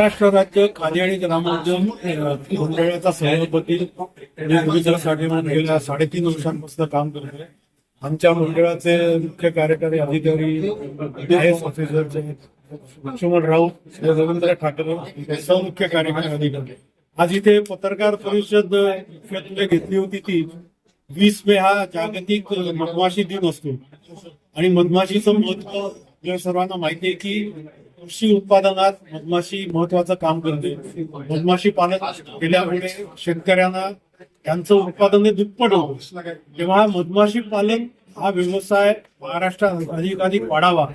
महाराष्ट्र राज्य खादी आणि ग्रामोद्योग मंडळाचा सभापती निर्मितीसाठी गेल्या 3.5 वर्षांपासून काम करतोय. आमच्या मंडळाचे मुख्य कार्यकारी अधिकारी IAS ऑफिसरचे लक्ष्मण राऊत, रवींद्र ठाकरे मुख्य कार्यकारी अधिकारी आज इथे पत्रकार परिषद मुख्यत्वे घेतली होती. ती 20 मे हा जागतिक मधमाशी दिन असतो आणि मधमाशीचं महत्व आपल्या सर्वांना माहिती आहे की कृषी उत्पादनात मधमाशी महत्वाचं काम करते. मधमाशी पालन केल्यामुळे शेतकऱ्यांना त्यांचं उत्पादन दुप्पट होतं. तेव्हा मधमाशी पालन हा व्यवसाय महाराष्ट्रात अधिकाधिक वाढावा,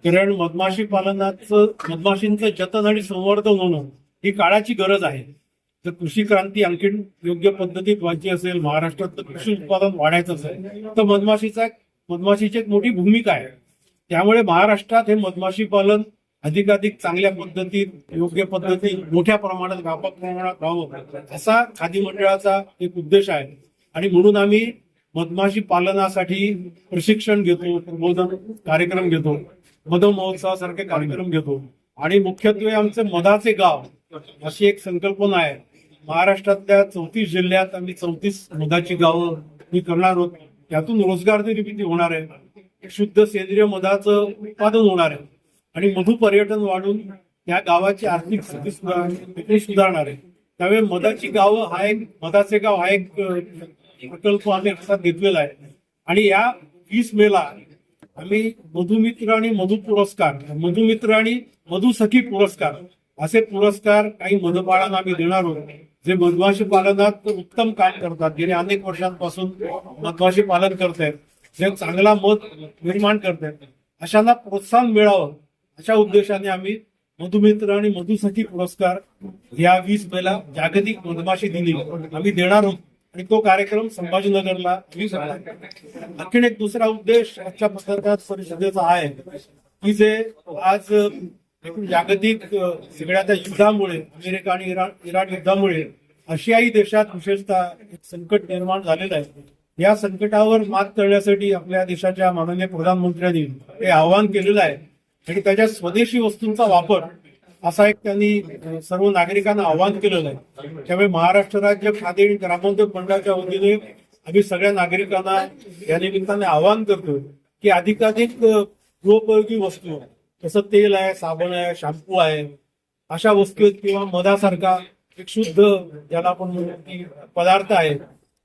कारण मधमाशी पालनाचं मधमाशींचं जतन आणि संवर्धन होणं ही काळाची गरज आहे. जर कृषी क्रांती आणखी योग्य पद्धतीत व्हायची असेल, महाराष्ट्रात कृषी उत्पादन वाढायचं असेल तर मधमाशीची एक मोठी भूमिका आहे. त्यामुळे महाराष्ट्रात हे मधमाशी पालन अधिकाधिक चांगल्या पद्धतीत, योग्य पद्धतीत, मोठ्या प्रमाणात, व्यापक प्रमाणात व्हावं असा खादी मंडळाचा एक उद्देश आहे. आणि म्हणून आम्ही मधमाशी पालनासाठी प्रशिक्षण घेतो, प्रबोधन कार्यक्रम घेतो, मध महोत्सवासारखे कार्यक्रम घेतो आणि मुख्यत्वे आमचे मधाचे गाव अशी एक संकल्पना आहे. महाराष्ट्रातल्या 34 जिल्ह्यात आम्ही 34 मधाची गावं करणार आहोत. त्यातून रोजगार निर्मिती होणार आहे, शुद्ध सेंद्रिय मधाचं उत्पादन होणार आहे आणि मधु पर्यटन वाढून त्या गावाची आर्थिक स्थिती सुधारणार आहे. त्यामुळे मधाची गावं हा एक, मधाचे गाव हा एक प्रकल्प आम्ही हातात घेतलेला आहे. आणि या 20 मेला आम्ही मधुमित्र आणि मधु पुरस्कार, मधुमित्र आणि मधुसखी पुरस्कार असे पुरस्कार काही मधुपाळांना आम्ही देणार आहोत, जे मधमाशी पालनात उत्तम काम करतात, गेले अनेक वर्षांपासून मधमाशी पालन करतायत, जे चांगला मध निर्माण करतायत, अशांना प्रोत्साहन मिळावं अशा उद्देशाने आम्ही मधुमित्र आणि मधुसखी पुरस्कार या 20 मेला जागतिक मधमाशी दिनी आम्ही देणार आहोत. आणि तो कार्यक्रम संभाजीनगरला आणखीन एक दुसरा उद्देश आजच्या पत्रकार परिषदेचा आहे की जे आज जागतिक सगळ्या त्या युद्धामुळे, अमेरिका आणि इराण युद्धामुळे आशियाई देशात विशेषतः संकट निर्माण झालेलं आहे. या संकटावर मात करण्यासाठी आपल्या देशाच्या माननीय प्रधानमंत्र्यांनी हे आवाहन केलेलं आहे आणि त्याच्या स्वदेशी वस्तूंचा वापर असा एक त्यांनी सर्व नागरिकांना आवाहन केलेलं आहे. त्यामुळे महाराष्ट्र राज्य खादी आणि ग्रामोद्योग मंडळाच्या वतीने आम्ही सगळ्या नागरिकांना या निमित्ताने आवाहन करतो की अधिकाधिक गृहोपयोगी वस्तू, जसं तेल आहे, साबण आहे, शॅम्पू आहे, अशा वस्तू आहेत किंवा मधासारखा एक शुद्ध ज्याला आपण पदार्थ आहे,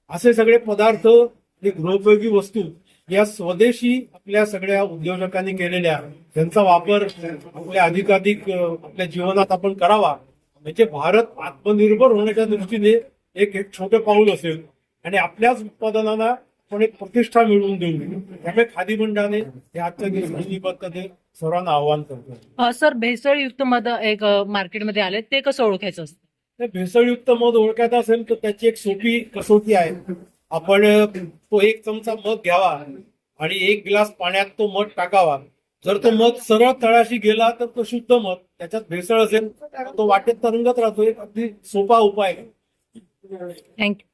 असे सगळे पदार्थ, गृहोपयोगी वस्तू या स्वदेशी आपल्या सगळ्या उद्योजकांनी केलेल्या, त्यांचा वापर आपल्या अधिकाधिक आपल्या जीवनात आपण करावा. म्हणजे भारत आत्मनिर्भर होण्याच्या दृष्टीने एक छोटं पाऊल असेल आणि आपल्याच उत्पादनांना आपण एक प्रतिष्ठा मिळवून देऊ. त्यामुळे खादी मंडळाने या आजच्या दिवशी सर्वांना आवाहन करतो. सर, भेसळयुक्त मध एक मार्केटमध्ये आले, ते कसं ओळखायचं असतं? भेसळयुक्त मध ओळखायचं असेल तर त्याची एक सोपी कसोटी आहे. आपण तो 1 चमचा मध घ्यावा आणि 1 ग्लास पाण्यात तो मध टाकावा. जर तो मध सरळ तळाशी गेला तर तो शुद्ध मध, त्याच्यात भेसळ असेल तो वाटेत तरंगत राहतो. एक अगदी सोपा उपाय. थँक्यू.